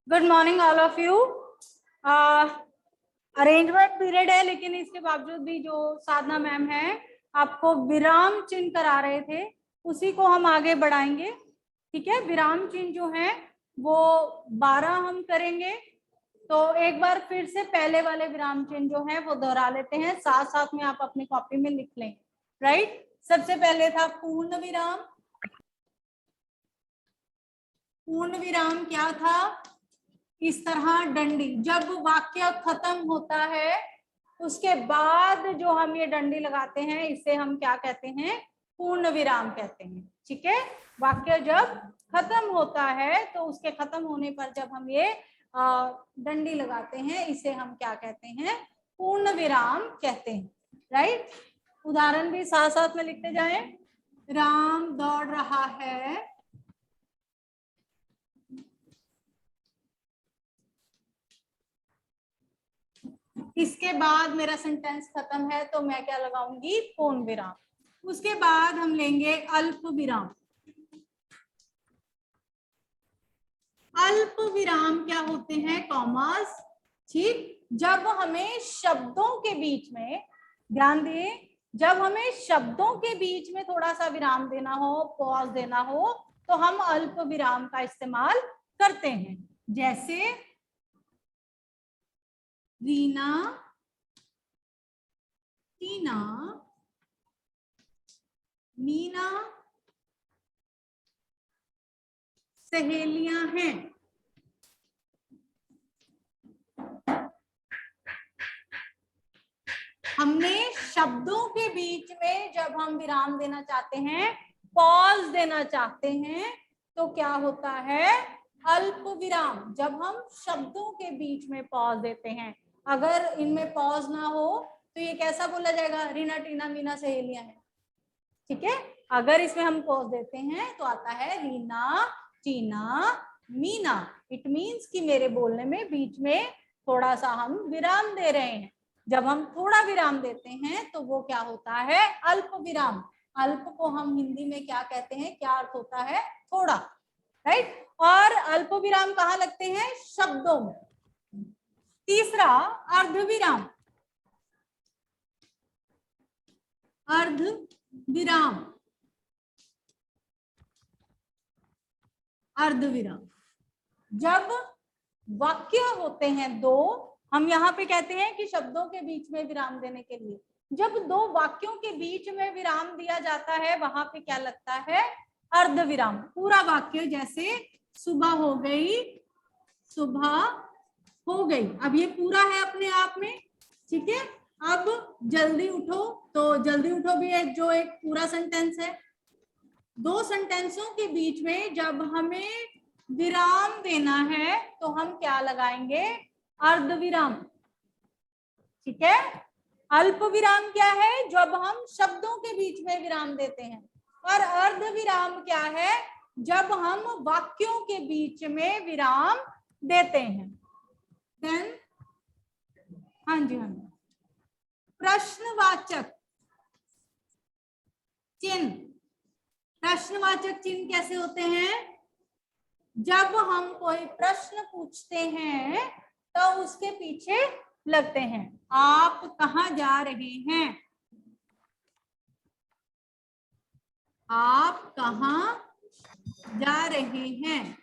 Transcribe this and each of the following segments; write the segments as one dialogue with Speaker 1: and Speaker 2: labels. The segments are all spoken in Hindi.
Speaker 1: Good morning all of you. Arrangement period है, लेकिन इसके बावजूद भी जो साधना मैम है आपको विराम चिन्ह करा रहे थे, उसी को हम आगे बढ़ाएंगे। ठीक है, विराम चिन्ह जो है वो 12 हम करेंगे। तो एक बार फिर से पहले वाले विराम चिन्ह जो है वो दोहरा लेते हैं, साथ साथ में आप अपनी कॉपी में लिख लें। राइट, सबसे पहले था पूर्ण विराम। पूर्ण विराम क्या था? इस तरह डंडी, जब वाक्य खत्म होता है उसके बाद जो हम ये डंडी लगाते हैं इसे हम क्या कहते हैं? पूर्ण विराम कहते हैं। ठीक है, वाक्य जब खत्म होता है तो उसके खत्म होने पर जब हम ये डंडी लगाते हैं इसे हम क्या कहते हैं? पूर्ण विराम कहते हैं। राइट, उदाहरण भी साथ साथ में लिखते जाएं। राम दौड़ रहा है, इसके बाद मेरा सेंटेंस खत्म है तो मैं क्या लगाऊंगी? पूर्ण विराम। उसके बाद हम लेंगे अल्प विराम। अल्प विराम क्या होते हैं? कॉमास। ठीक, जब हमें शब्दों के बीच में, ध्यान दिए, जब हमें शब्दों के बीच में थोड़ा सा विराम देना हो, पॉज देना हो, तो हम अल्प विराम का इस्तेमाल करते हैं। जैसे रीना, टीना, मीना सहेलियां हैं। हमने शब्दों के बीच में जब हम विराम देना चाहते हैं, पॉज देना चाहते हैं, तो क्या होता है? अल्प विराम। जब हम शब्दों के बीच में पॉज देते हैं, अगर इनमें पॉज ना हो तो ये कैसा बोला जाएगा? रीना, टीना, मीना सहेलियां हैं। ठीक है, अगर इसमें हम पॉज देते हैं तो आता है रीना, टीना, मीना। इट मीन्स कि मेरे बोलने में बीच में थोड़ा सा हम विराम दे रहे हैं। जब हम थोड़ा विराम देते हैं तो वो क्या होता है? अल्प विराम। अल्प को हम हिंदी में क्या कहते हैं? क्या अर्थ होता है? थोड़ा। राइट, और अल्प विराम कहाँ लगते हैं? शब्दों में। तीसरा अर्ध विराम। अर्ध विराम, अर्ध विराम, जब वाक्य होते हैं दो, हम यहाँ पे कहते हैं कि शब्दों के बीच में विराम देने के लिए, जब दो वाक्यों के बीच में विराम दिया जाता है वहां पे क्या लगता है? अर्ध विराम। पूरा वाक्य, जैसे सुबह हो गई, सुबह हो गई, अब ये पूरा है अपने आप में। ठीक है, अब जल्दी उठो, तो जल्दी उठो भी एक जो एक पूरा सेंटेंस है। दो सेंटेंसों के बीच में जब हमें विराम देना है तो हम क्या लगाएंगे? अर्ध विराम। ठीक है, अल्प विराम क्या है? जब हम शब्दों के बीच में विराम देते हैं। और अर्ध विराम क्या है? जब हम वाक्यों के बीच में विराम देते हैं। देन हाँ जी, हाँ जी, प्रश्नवाचक चिन्ह। प्रश्नवाचक चिन्ह कैसे होते हैं? जब हम कोई प्रश्न पूछते हैं तो उसके पीछे लगते हैं। आप कहाँ जा रहे हैं? आप कहाँ जा रहे हैं?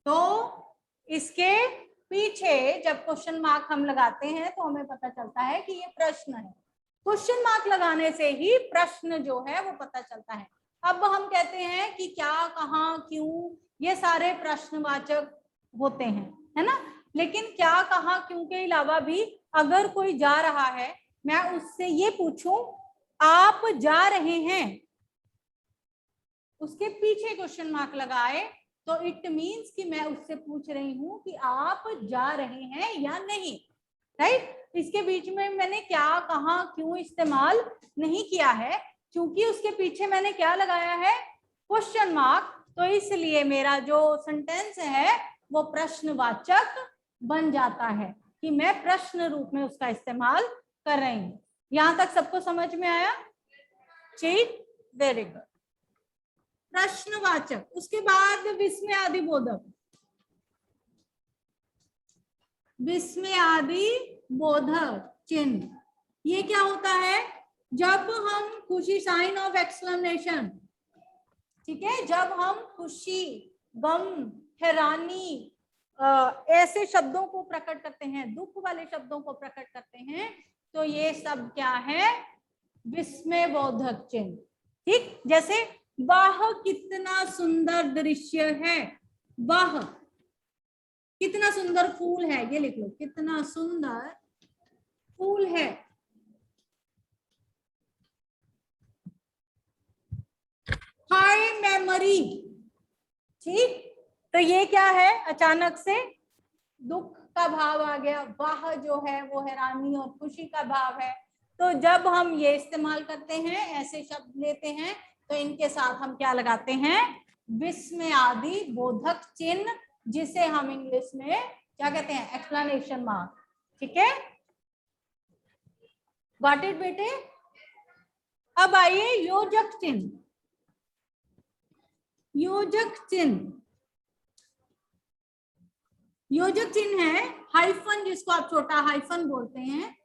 Speaker 1: तो इसके पीछे जब क्वेश्चन मार्क हम लगाते हैं तो हमें पता चलता है कि ये प्रश्न है। क्वेश्चन मार्क लगाने से ही प्रश्न जो है वो पता चलता है। अब हम कहते हैं कि क्या, कहाँ, क्यों, ये सारे प्रश्नवाचक होते हैं, है ना। लेकिन क्या, कहाँ, क्यों के अलावा भी अगर कोई जा रहा है, मैं उससे ये पूछूं आप जा रहे हैं, उसके पीछे क्वेश्चन मार्क लगाए तो इट मीन्स कि मैं उससे पूछ रही हूं कि आप जा रहे हैं या नहीं। राइट, इसके बीच में मैंने क्या, कहाँ, क्यों इस्तेमाल नहीं किया है, क्योंकि उसके पीछे मैंने क्या लगाया है? Question mark. तो इसलिए मेरा जो सेंटेंस है वो प्रश्नवाचक बन जाता है कि मैं प्रश्न रूप में उसका इस्तेमाल कर रही हूँ। यहां तक सबको समझ में आया? ठीक, वेरी गुड। प्रश्नवाचक, उसके बाद विस्मयादिबोधक, विस्मयादिबोधक चिन्ह। ये क्या होता है? जब हम खुशी, साइन ऑफ एक्सक्लेमेशन, ठीक है, जब हम खुशी, गम, हैरानी ऐसे शब्दों को प्रकट करते हैं, दुख वाले शब्दों को प्रकट करते हैं, तो ये सब क्या है? विस्मयबोधक चिन्ह। ठीक, जैसे वह कितना सुंदर दृश्य है, वह कितना सुंदर फूल है, ये लिख लो, कितना सुंदर फूल है। हाई मेमोरी, ठीक, तो ये क्या है? अचानक से दुख का भाव आ गया, वह जो है वो हैरानी और खुशी का भाव है। तो जब हम ये इस्तेमाल करते हैं, ऐसे शब्द लेते हैं, तो इनके साथ हम क्या लगाते हैं? विस्मयादि बोधक चिन्ह, जिसे हम इंग्लिश में क्या कहते हैं? Explanation mark. ठीक है, गॉट इट बेटे? अब आइए योजक चिन्ह। योजक चिन्ह, योजक चिन्ह है हाइफन, जिसको आप छोटा हाइफन बोलते हैं।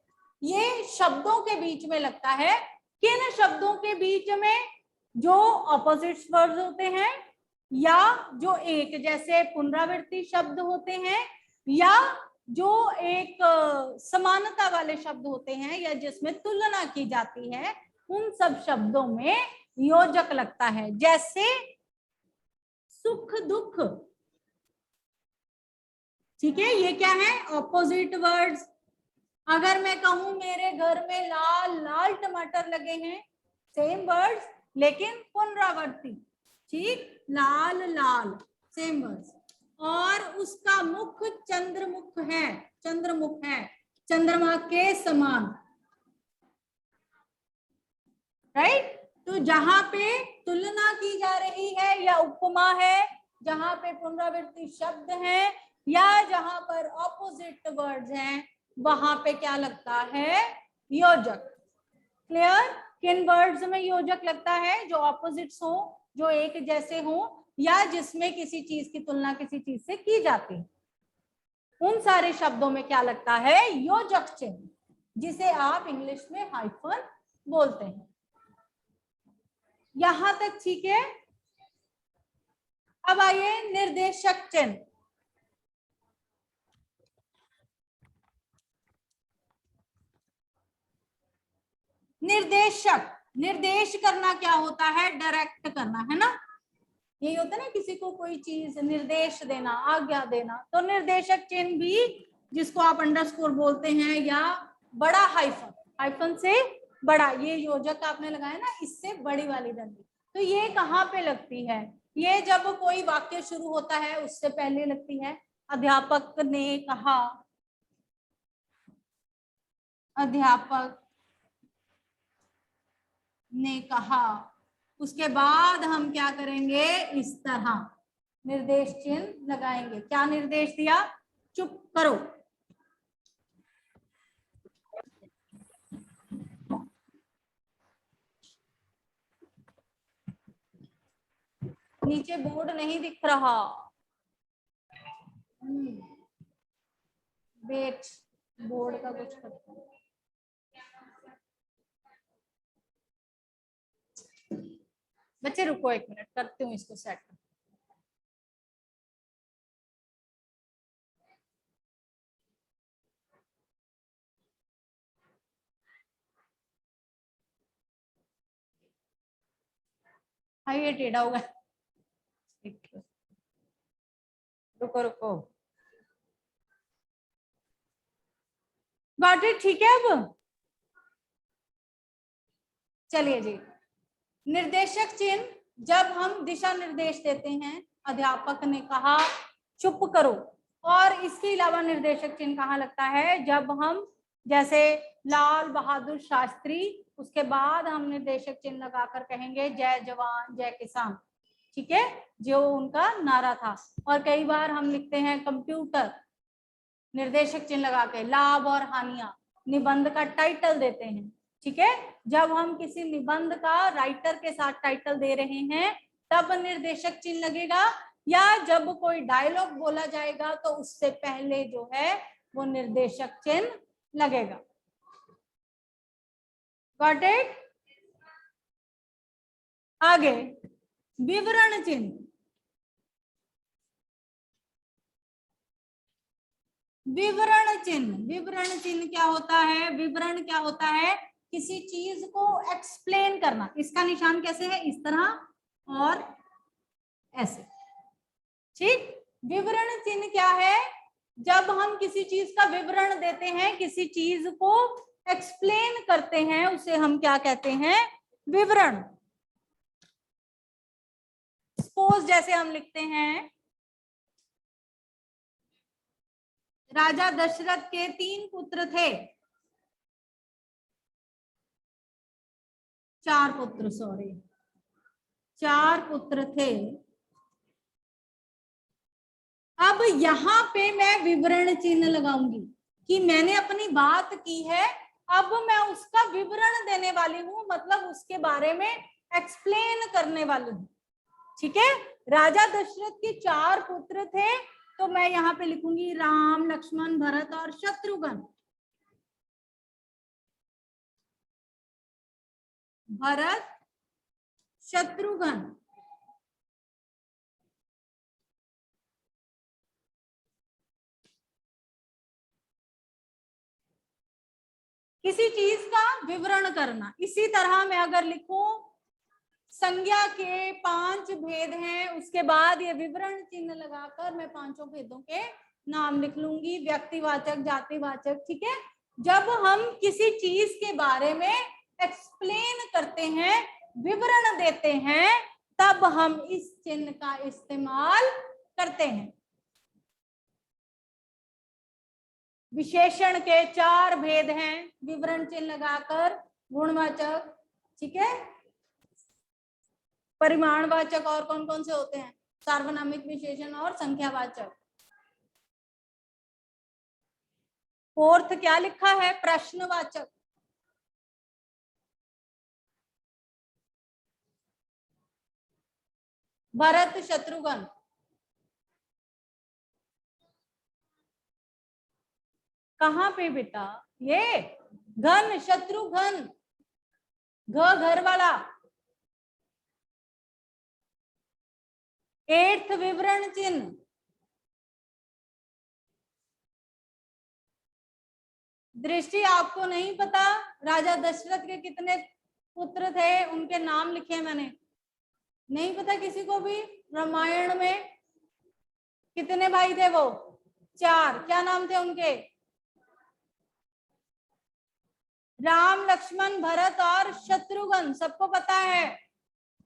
Speaker 1: ये शब्दों के बीच में लगता है। किन शब्दों के बीच में? जो ऑपोजिट वर्ड्स होते हैं, या जो एक जैसे पुनरावृत्ति शब्द होते हैं, या जो एक समानता वाले शब्द होते हैं, या जिसमें तुलना की जाती है, उन सब शब्दों में योजक लगता है। जैसे सुख, दुख, ठीक है, ये क्या है? Opposite words. अगर मैं कहूं मेरे घर में लाल लाल टमाटर लगे हैं, सेम वर्ड्स लेकिन पुनरावृत्ति, ठीक, लाल लाल, सेम वर्ड्स। और उसका मुख चंद्रमुख है, चंद्रमुख है, चंद्रमा के समान, राइट। तो जहां पे तुलना की जा रही है या उपमा है, जहां पे पुनरावृत्ति शब्द है, या जहां पर ऑपोजिट वर्ड्स हैं, वहां पे क्या लगता है? योजक। क्लियर? किन वर्ड्स में योजक लगता है? जो ऑपोजिट्स हो, जो एक जैसे हो, या जिसमें किसी चीज की तुलना किसी चीज से की जाती है, उन सारे शब्दों में क्या लगता है? योजक चिन्ह, जिसे आप इंग्लिश में हाइफन बोलते हैं। यहां तक ठीक है? अब आइए निर्देशक चिन्ह। निर्देशक, निर्देश करना क्या होता है? डायरेक्ट करना, है ना? यही होता है ना, किसी को कोई चीज निर्देश देना, आज्ञा देना। तो निर्देशक चिन्ह भी, जिसको आप अंडरस्कोर बोलते हैं, या बड़ा हाइफन, हाइफन से बड़ा, ये योजक आपने लगाया ना, इससे बड़ी वाली दंडी। तो ये कहाँ पे लगती है? ये जब कोई वाक्य शुरू होता है उससे पहले लगती है। अध्यापक ने कहा, अध्यापक ने कहा, उसके बाद हम क्या करेंगे? इस तरह निर्देश चिन्ह लगाएंगे। क्या निर्देश दिया? चुप करो। नीचे बोर्ड नहीं दिख रहा, वेट, बोर्ड का कुछ करता है। बच्चे रुको एक मिनट, करती हूँ इसको सेट। हाँ, ये टेढ़ा होगा, रुको रुको। Got it? ठीक है, अब चलिए जी। निर्देशक चिन्ह, जब हम दिशा निर्देश देते हैं, अध्यापक ने कहा चुप करो। और इसके अलावा निर्देशक चिन्ह कहाँ लगता है? जब हम जैसे लाल बहादुर शास्त्री, उसके बाद हम निर्देशक चिन्ह लगाकर कहेंगे जय जवान जय किसान, ठीक है, जो उनका नारा था। और कई बार हम लिखते हैं कंप्यूटर, निर्देशक चिन्ह लगा के, लाभ और हानियां, निबंध का टाइटल देते हैं, ठीक है। जब हम किसी निबंध का राइटर के साथ टाइटल दे रहे हैं, तब निर्देशक चिन्ह लगेगा, या जब कोई डायलॉग बोला जाएगा तो उससे पहले जो है वो निर्देशक चिन्ह लगेगा। Got it? आगे विवरण चिन्ह। विवरण चिन्ह, विवरण चिन्ह क्या होता है? विवरण क्या होता है? किसी चीज को एक्सप्लेन करना। इसका निशान कैसे है? इस तरह और ऐसे, ठीक। विवरण चिन्ह क्या है? जब हम किसी चीज का विवरण देते हैं, किसी चीज को एक्सप्लेन करते हैं, उसे हम क्या कहते हैं? विवरण। सपोज जैसे हम लिखते हैं, राजा दशरथ के 3 पुत्र थे, 4 पुत्र, सॉरी 4 पुत्र थे। अब यहां पे मैं विवरण चिन्ह लगाऊंगी कि मैंने अपनी बात की है, अब मैं उसका विवरण देने वाली हूं, मतलब उसके बारे में एक्सप्लेन करने वाली हूं, ठीक है। राजा दशरथ के 4 पुत्र थे, तो मैं यहाँ पे लिखूंगी राम, लक्ष्मण, भरत और शत्रुघ्न। भरत, शत्रुघ्न। किसी चीज का विवरण करना। इसी तरह मैं अगर लिखूं संज्ञा के 5 भेद हैं, उसके बाद ये विवरण चिन्ह लगाकर मैं 5 भेदों के नाम लिख लूंगी, व्यक्तिवाचक, जातिवाचक, ठीक है। जब हम किसी चीज के बारे में एक्सप्लेन करते हैं, विवरण देते हैं, तब हम इस चिन्ह का इस्तेमाल करते हैं। विशेषण के 4 भेद हैं, विवरण चिन्ह लगाकर, गुणवाचक, ठीक है, परिमाणवाचक, और कौन कौन से होते हैं? सार्वनामिक विशेषण और संख्यावाचक। 4th क्या लिखा है? प्रश्नवाचक। भरत, शत्रुघ्न। कहाँ पे बेटा? ये घन, शत्रुघ्न, घर वाला। 8th विवरण चिन्ह। दृष्टि, आपको नहीं पता राजा दशरथ के कितने पुत्र थे? उनके नाम लिखे मैंने, नहीं पता किसी को भी? रामायण में कितने भाई थे वो? 4। क्या नाम थे उनके? राम, लक्ष्मण, भरत और शत्रुघ्न। सबको पता है?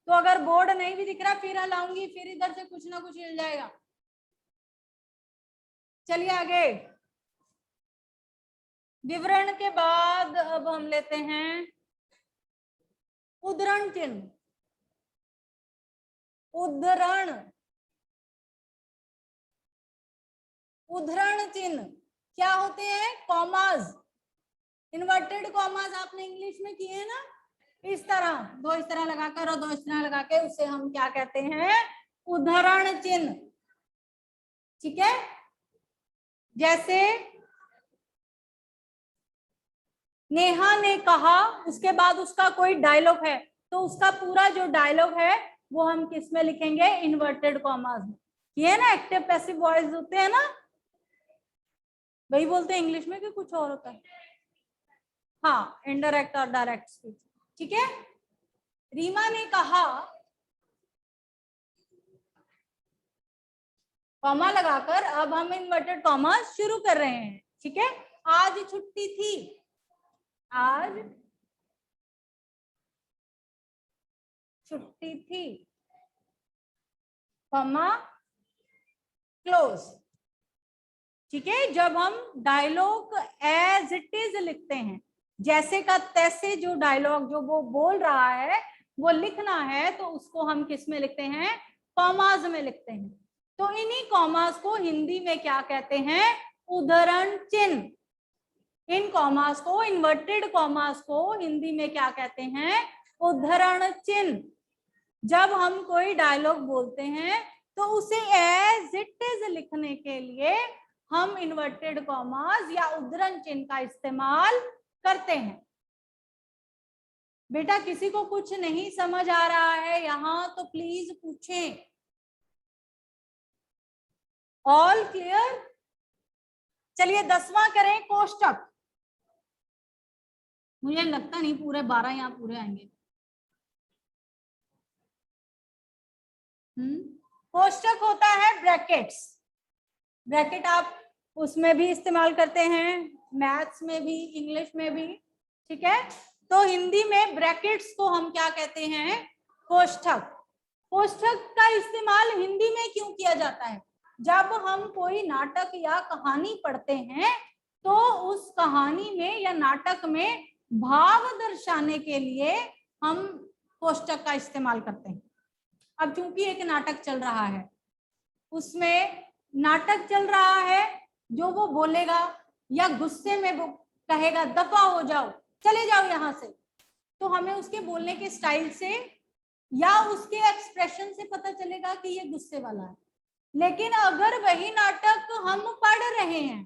Speaker 1: तो अगर बोर्ड नहीं भी दिख रहा, फिर हलाऊंगी, फिर इधर से कुछ ना कुछ हिल जाएगा। चलिए आगे। विवरण के बाद अब हम लेते हैं उद्धरण चिन्ह। उद्धरण, उद्धरण चिन्ह क्या होते हैं? कॉमास, इन्वर्टेड कॉमास आपने इंग्लिश में किए हैं ना, इस तरह, 2 इस तरह लगाकर और 2 इस तरह लगा के, उसे हम क्या कहते हैं? उद्धरण चिन्ह, ठीक है। जैसे नेहा ने कहा, उसके बाद उसका कोई डायलॉग है, तो उसका पूरा जो डायलॉग है वो हम किस में लिखेंगे? इन्वर्टेड कॉमास में। ये ना एक्टिव पैसिव वॉइस होते हैं ना, वही बोलते हैं इंग्लिश में कि कुछ और होता है? हाँ, इनडायरेक्ट और डायरेक्ट स्पीच, ठीक है। रीमा ने कहा, कॉमा लगाकर अब हम इन्वर्टेड कॉमा शुरू कर रहे हैं, ठीक है। आज छुट्टी थी, आज छुट्टी थी, कॉमा क्लोज, ठीक है। जब हम डायलॉग एज इट इज लिखते हैं, जैसे का तैसे, जो डायलॉग जो वो बोल रहा है वो लिखना है, तो उसको हम किस में लिखते हैं? कॉमास में लिखते हैं। तो इन्हीं कॉमास को हिंदी में क्या कहते हैं? उद्धरण चिन्ह। इन कॉमास को, इन्वर्टेड कॉमास को हिंदी में क्या कहते हैं? उद्धरण चिन्ह। जब हम कोई डायलॉग बोलते हैं तो उसे एज इट इज लिखने के लिए हम इन्वर्टेड कॉमास या उद्धरण चिन्ह का इस्तेमाल करते हैं। बेटा किसी को कुछ नहीं समझ आ रहा है यहाँ तो प्लीज पूछें। All clear? चलिए 10वां करें, कोष्टक। मुझे लगता नहीं पूरे 12 यहाँ पूरे आएंगे। कोष्टक होता है ब्रैकेट्स। ब्रैकेट आप उसमें भी इस्तेमाल करते हैं, मैथ्स में भी, इंग्लिश में भी, ठीक है। तो हिंदी में ब्रैकेट्स को हम क्या कहते हैं? कोष्ठक। कोष्ठक का इस्तेमाल हिंदी में क्यों किया जाता है? जब हम कोई नाटक या कहानी पढ़ते हैं तो उस कहानी में या नाटक में भाव दर्शाने के लिए हम कोष्ठक का इस्तेमाल करते हैं। अब चूंकि एक नाटक चल रहा है, उसमें नाटक चल रहा है, जो वो बोलेगा या गुस्से में वो कहेगा दफा हो जाओ, चले जाओ यहां से, तो हमें उसके बोलने के स्टाइल से या उसके एक्सप्रेशन से पता चलेगा कि ये गुस्से वाला है। लेकिन अगर वही नाटक हम पढ़ रहे हैं,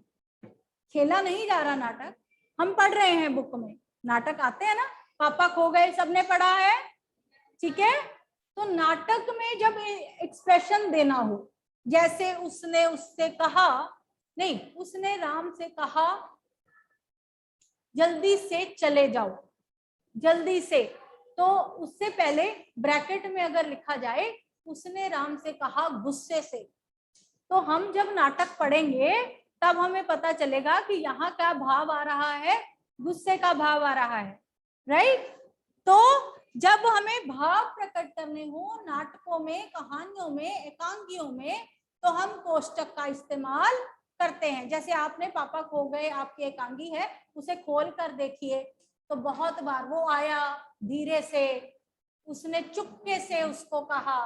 Speaker 1: खेला नहीं जा रहा नाटक, हम पढ़ रहे हैं, बुक में नाटक आते हैं ना, पापा खो गए सबने पढ़ा है, ठीक है। तो नाटक में जब एक्सप्रेशन देना हो, जैसे उसने उससे कहा, नहीं उसने राम से कहा जल्दी से चले जाओ, जल्दी से, तो उससे पहले ब्रैकेट में अगर लिखा जाए उसने राम से कहा गुस्से से, तो हम जब नाटक पढ़ेंगे तब हमें पता चलेगा कि यहाँ क्या भाव आ रहा है, गुस्से का भाव आ रहा है, राइट। तो जब हमें भाव प्रकट करने हो नाटकों में, कहानियों में, एकांकियों में, तो हम कोष्टक का इस्तेमाल करते हैं। जैसे आपने पापा खो गए, आपकी एकांगी है, उसे खोल कर देखिए तो बहुत बार वो आया धीरे से, उसने चुपके से उसको कहा,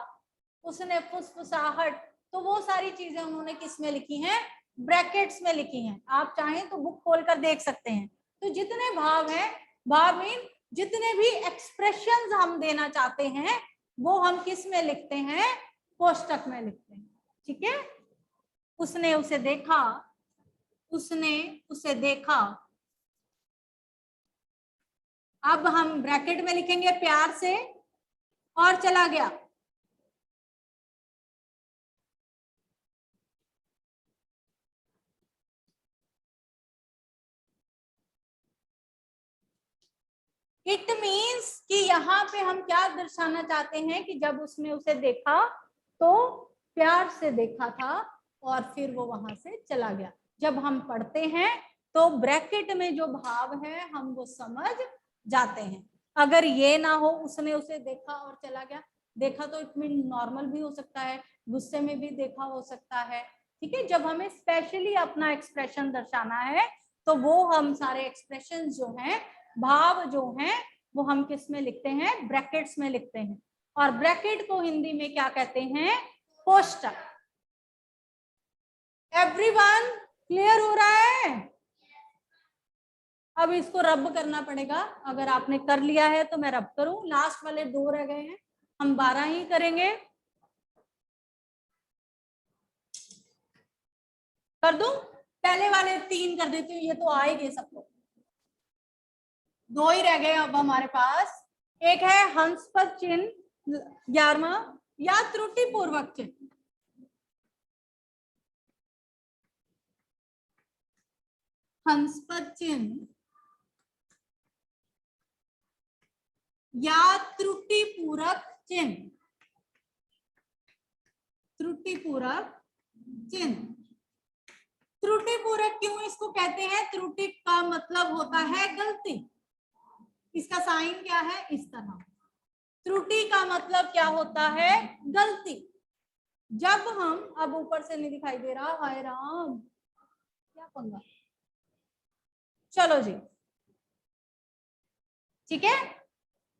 Speaker 1: उसने फुसफुसाहट, तो वो सारी चीजें उन्होंने किस में लिखी हैं? ब्रैकेट्स में लिखी हैं। आप चाहें तो बुक खोल कर देख सकते हैं। तो जितने भाव हैं, भाव मीन जितने भी एक्सप्रेशंस हम देना चाहते हैं, वो हम किस में लिखते हैं? कोष्टक में लिखते हैं, ठीक है। उसने उसे देखा, उसने उसे देखा, अब हम ब्रैकेट में लिखेंगे प्यार से, और चला गया। इट मीन्स कि यहाँ पे हम क्या दर्शाना चाहते हैं कि जब उसने उसे देखा तो प्यार से देखा था और फिर वो वहां से चला गया। जब हम पढ़ते हैं तो ब्रैकेट में जो भाव है हम वो समझ जाते हैं। अगर ये ना हो उसने उसे देखा और चला गया, देखा तो इट मीन नॉर्मल भी हो सकता है, गुस्से में भी देखा हो सकता है, ठीक है। जब हमें स्पेशली अपना एक्सप्रेशन दर्शाना है तो वो हम सारे एक्सप्रेशन जो हैं, भाव जो हैं, वो हम किस में लिखते हैं? ब्रैकेट्स में लिखते हैं। और ब्रैकेट को हिंदी में क्या कहते हैं? कोष्टक। एवरीवन क्लियर हो रहा है? अब इसको रब करना पड़ेगा। अगर आपने कर लिया है तो मैं रब करूं, लास्ट वाले 2 रह गए हैं, हम 12 ही करेंगे। कर दूं? पहले वाले 3 कर देती हूँ, ये तो आएंगे सबको। 2 ही रह गए अब हमारे पास। एक है हंसपद चिन्ह 11वां, या त्रुटिपूर्वक चिन्ह। हंसपद चिन्ह या त्रुटिपूरक चिन्ह। त्रुटिपूरक चिन्ह। त्रुटिपूरक क्यों इसको कहते हैं? त्रुटि का मतलब होता है गलती। इसका साइन क्या है? इस तरह। त्रुटि का मतलब क्या होता है? गलती। जब हम, अब ऊपर से नहीं दिखाई दे रहा, हाय राम क्या पंगा। चलो जी, ठीक है।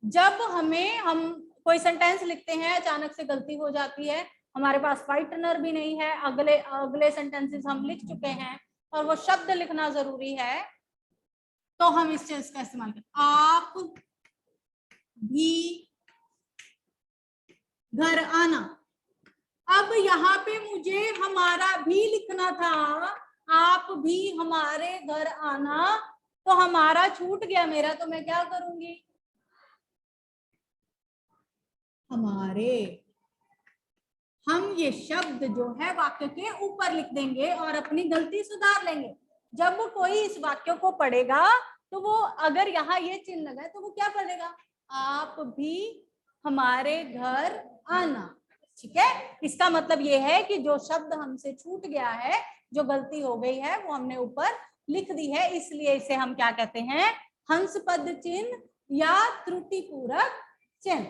Speaker 1: जब हम कोई सेंटेंस लिखते हैं, अचानक से गलती हो जाती है, हमारे पास व्हाइटनर भी नहीं है, अगले अगले सेंटेंसेस हम लिख चुके हैं और वो शब्द लिखना जरूरी है, तो हम इस चीज का इस्तेमाल करते हैं। आप भी घर आना। अब यहाँ पे मुझे हमारा भी लिखना था, आप भी हमारे घर आना, तो हमारा छूट गया मेरा, तो मैं क्या करूंगी, हमारे, हम ये शब्द जो है वाक्य के ऊपर लिख देंगे और अपनी गलती सुधार लेंगे। जब कोई इस वाक्य को पढ़ेगा तो वो अगर यहाँ ये चिन्ह लगा है तो वो क्या पढ़ेगा, आप भी हमारे घर आना। ठीक है, इसका मतलब ये है कि जो शब्द हमसे छूट गया है, जो गलती हो गई है, वो हमने ऊपर लिख दी है, इसलिए इसे हम क्या कहते हैं, हंस पद चिन्ह या त्रुटि पूरक चिन्ह।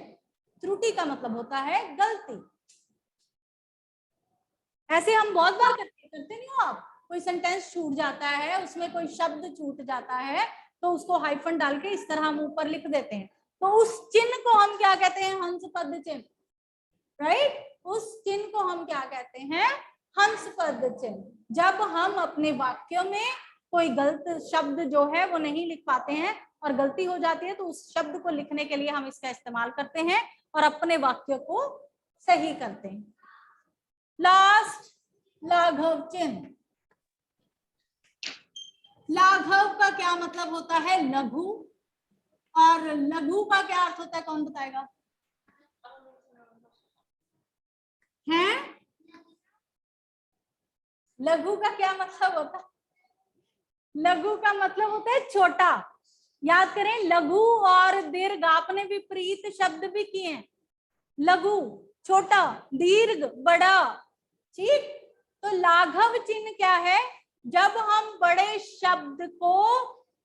Speaker 1: त्रुटि का मतलब होता है गलती। ऐसे हम बहुत बार करते नहीं हो आप, कोई सेंटेंस छूट जाता है, उसमें कोई शब्द छूट जाता है, तो उसको हाइफन डाल के इस तरह हम ऊपर लिख देते हैं, तो उस चिन्ह को हम क्या कहते हैं, हंस पद चिन्ह। राइट, उस चिन्ह को हम क्या कहते हैं, हंस पद चिन्ह। जब हम अपने वाक्यों में कोई गलत शब्द जो है वो नहीं लिख पाते हैं और गलती हो जाती है, तो उस शब्द को लिखने के लिए हम इसका इस्तेमाल करते हैं और अपने वाक्य को सही करते हैं। लास्ट, लाघव चिन्ह। लाघव का क्या मतलब होता है, लघु, और लघु का क्या अर्थ होता है, कौन बताएगा, हैं? लघु का क्या मतलब होता है, लघु का मतलब होता है छोटा। याद करें, लघु और दीर्घ आपने विपरीत शब्द भी किए हैं। लघु छोटा, दीर्घ बड़ा। ठीक, तो लाघव चिन्ह क्या है, जब हम बड़े शब्द को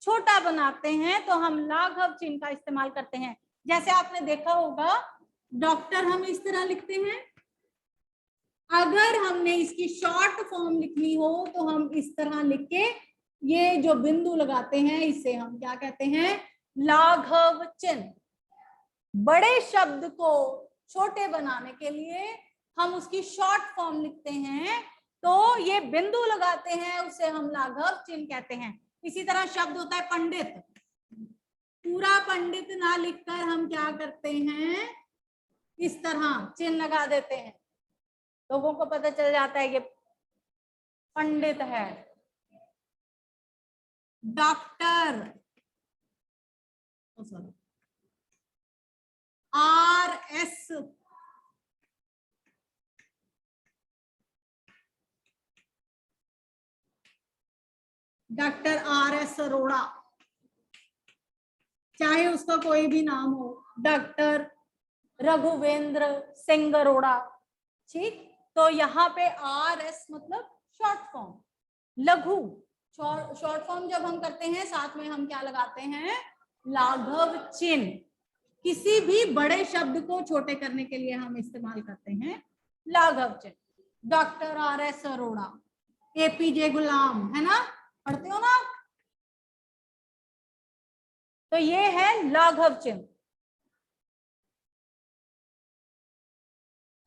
Speaker 1: छोटा बनाते हैं तो हम लाघव चिन्ह का इस्तेमाल करते हैं। जैसे आपने देखा होगा, डॉक्टर हम इस तरह लिखते हैं, अगर हमने इसकी शॉर्ट फॉर्म लिखनी हो तो हम इस तरह लिख के ये जो बिंदु लगाते हैं, इसे हम क्या कहते हैं, लाघव चिन्ह। बड़े शब्द को छोटे बनाने के लिए हम उसकी शॉर्ट फॉर्म लिखते हैं, तो ये बिंदु लगाते हैं, उसे हम लाघव चिन्ह कहते हैं। इसी तरह शब्द होता है पंडित, पूरा पंडित ना लिखकर हम क्या करते हैं, इस तरह चिन्ह लगा देते हैं, लोगों को पता चल जाता है ये पंडित है। Doctor, RS, doctor RS Arora, चाहे उसका कोई भी नाम हो, डॉक्टर रघुवेंद्र सिंह अरोड़ा। ठीक, तो यहाँ पे RS मतलब शॉर्ट फॉर्म। लघु, शॉर्ट फॉर्म जब हम करते हैं साथ में हम क्या लगाते हैं, लाघव चिन्ह। किसी भी बड़े शब्द को छोटे करने के लिए हम इस्तेमाल करते हैं लाघव चिन्ह। डॉक्टर RS अरोड़ा, APJ गुलाम, है ना, पढ़ते हो ना आप, तो ये है लाघव चिन्ह।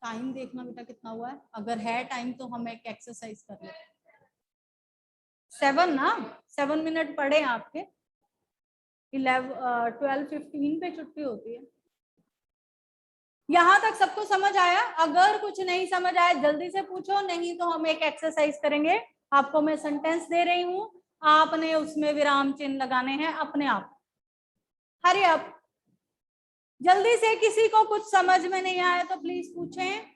Speaker 1: टाइम देखना बेटा कितना हुआ है, अगर है टाइम तो हम एक एक्सरसाइज कर लेते हैं। 7 ना, 7 मिनट पढ़े आपके, 12:15 पे छुट्टी होती है। यहां तक सबको समझ आया? अगर कुछ नहीं समझ आया जल्दी से पूछो, नहीं तो हम एक एक्सरसाइज करेंगे। आपको मैं सेंटेंस दे रही हूं, आपने उसमें विराम चिन्ह लगाने हैं अपने आप। हरी अप, जल्दी से। किसी को कुछ समझ में नहीं आया तो प्लीज पूछें।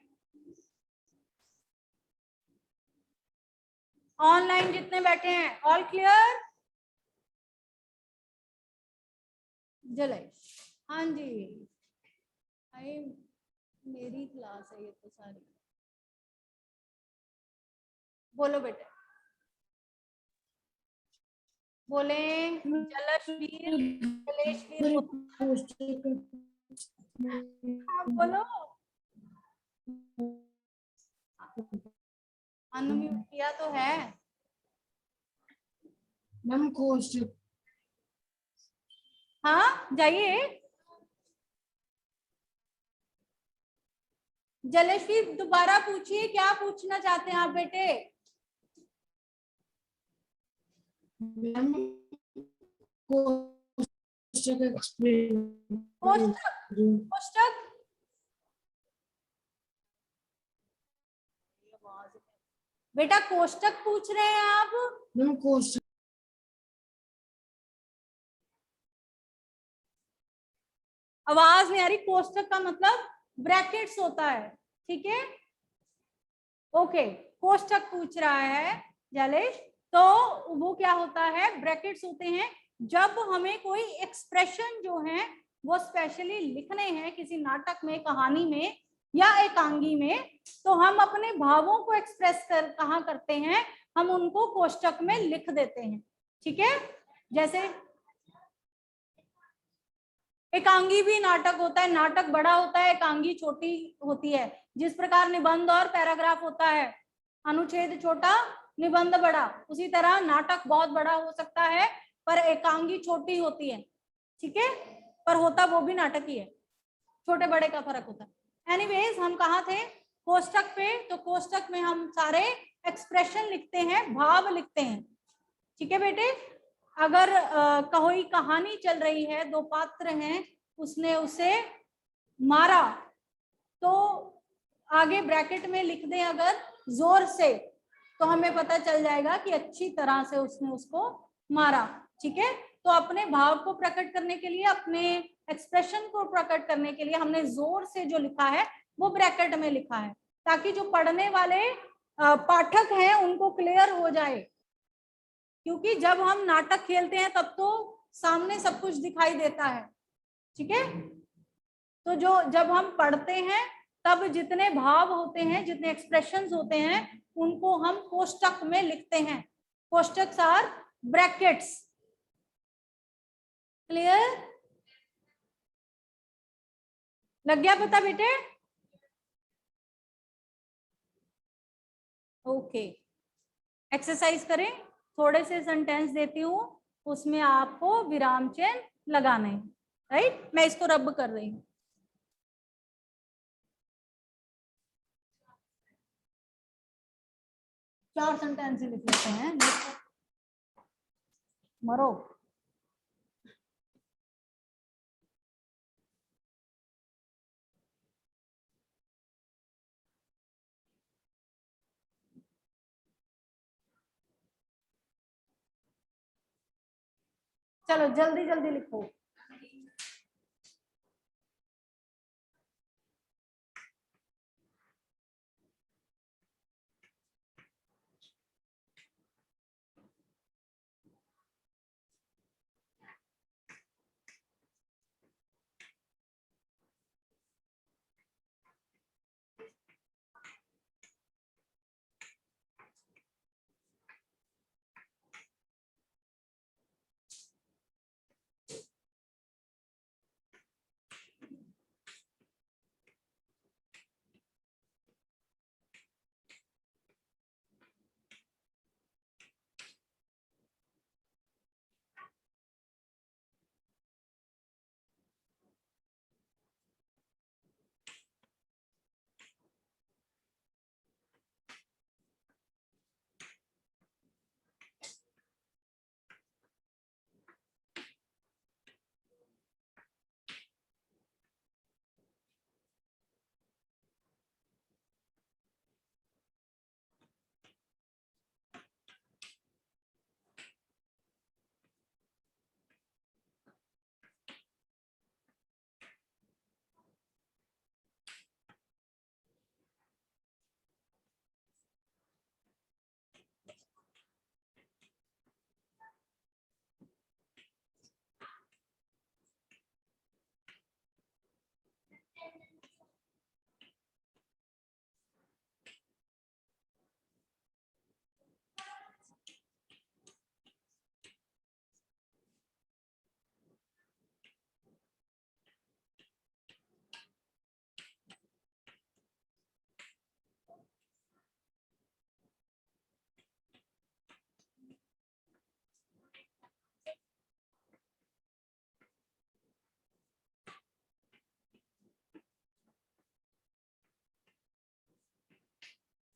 Speaker 1: ऑनलाइन जितने बैठे हैं, ऑल क्लियर? जलेश, हाँ जी, आई मेरी क्लास है ये तो सारी। बोलो बेटे, बोले जलशवीर, जलेशवीर, हाँ बोलो। अनम्यूट किया तो है
Speaker 2: मैम, कोष्ठक।
Speaker 1: हाँ, जाइए। जलशवीर दोबारा पूछिए, क्या पूछना चाहते हैं आप बेटे?
Speaker 2: मैम, कोष्ठक एक्सप्लेन।
Speaker 1: कोष्टक, कोष्टक बेटा कोष्टक पूछ रहे हैं आप?
Speaker 2: मैम कोष्टक।
Speaker 1: आवाज नहीं आ रही। कोष्टक का मतलब ब्रैकेट्स होता है, ठीक है। ओके, कोष्टक पूछ रहा है जलेश। तो वो क्या होता है, ब्रैकेट्स होते हैं जब हमें कोई एक्सप्रेशन जो है वो स्पेशली लिखने हैं किसी नाटक में, कहानी में या एकांगी में, तो हम अपने भावों को एक्सप्रेस कहाँ करते हैं, हम उनको कोष्टक में लिख देते हैं, ठीक है। जैसे एकांगी भी नाटक होता है, नाटक बड़ा होता है, एकांगी छोटी होती है। जिस प्रकार निबंध और पैराग्राफ होता है, अनुच्छेद छोटा निबंध बड़ा, उसी तरह नाटक बहुत बड़ा हो सकता है पर एकांगी छोटी होती है, ठीक है। पर होता वो भी नाटक ही है, छोटे बड़े का फर्क होता है। एनीवेज, हम कहाँ थे, कोष्टक पे। तो कोष्टक में हम सारे एक्सप्रेशन लिखते हैं, भाव लिखते हैं, ठीक है बेटे। अगर कोई कहानी चल रही है, दो पात्र हैं, उसने उसे मारा, तो आगे ब्रैकेट में लिख दें अगर जोर से, तो हमें पता चल जाएगा कि अच्छी तरह से उसने उसको मारा, ठीक है। तो अपने भाव को प्रकट करने के लिए, अपने एक्सप्रेशन को प्रकट करने के लिए हमने जोर से जो लिखा है वो ब्रैकेट में लिखा है, ताकि जो पढ़ने वाले पाठक हैं उनको क्लियर हो जाए। क्योंकि जब हम नाटक खेलते हैं तब तो सामने सब कुछ दिखाई देता है, ठीक है। तो जो जब हम पढ़ते हैं तब जितने भाव होते हैं, जितने एक्सप्रेशंस होते हैं, उनको हम कोष्टक में लिखते हैं। कोष्टक आर ब्रैकेट्स। क्लियर? लग गया पता बेटे? ओके, एक्सरसाइज करें। थोड़े से सेंटेंस देती हूँ, उसमें आपको विराम चिन्ह लगाना है, राइट। मैं इसको रब कर रही हूँ। चार सेंटेंस लिख लेते हैं, मरो। चलो जल्दी जल्दी लिखो।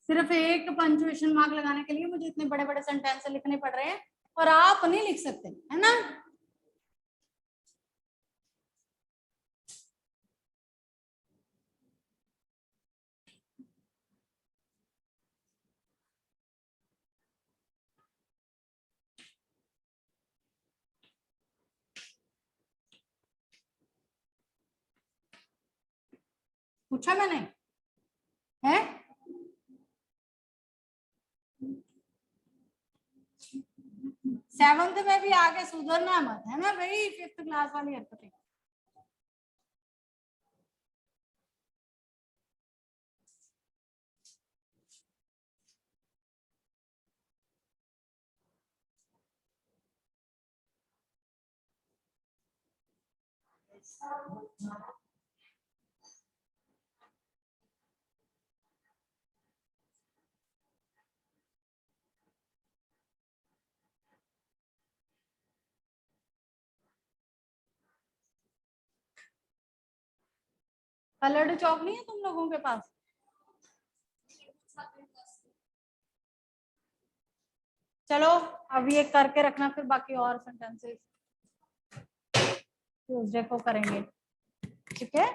Speaker 1: सिर्फ एक पंक्चुएशन मार्क लगाने के लिए मुझे इतने बड़े बड़े सेंटेंस लिखने पड़ रहे हैं, और आप नहीं लिख सकते, है ना। पूछा मैंने है? सेवंथ में भी आगे सुधरना मत, है ना भाई, फिफ्थ क्लास वाली हरकतें। कलर्ड चौक नहीं है तुम लोगों के पास? चलो अब ये करके रखना, फिर बाकी और सेंटेंसेस ट्यूसडे को करेंगे, ठीक है?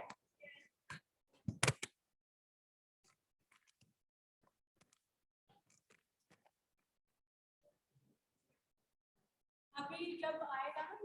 Speaker 1: अभी जब आएगा ना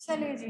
Speaker 1: चलिए जी।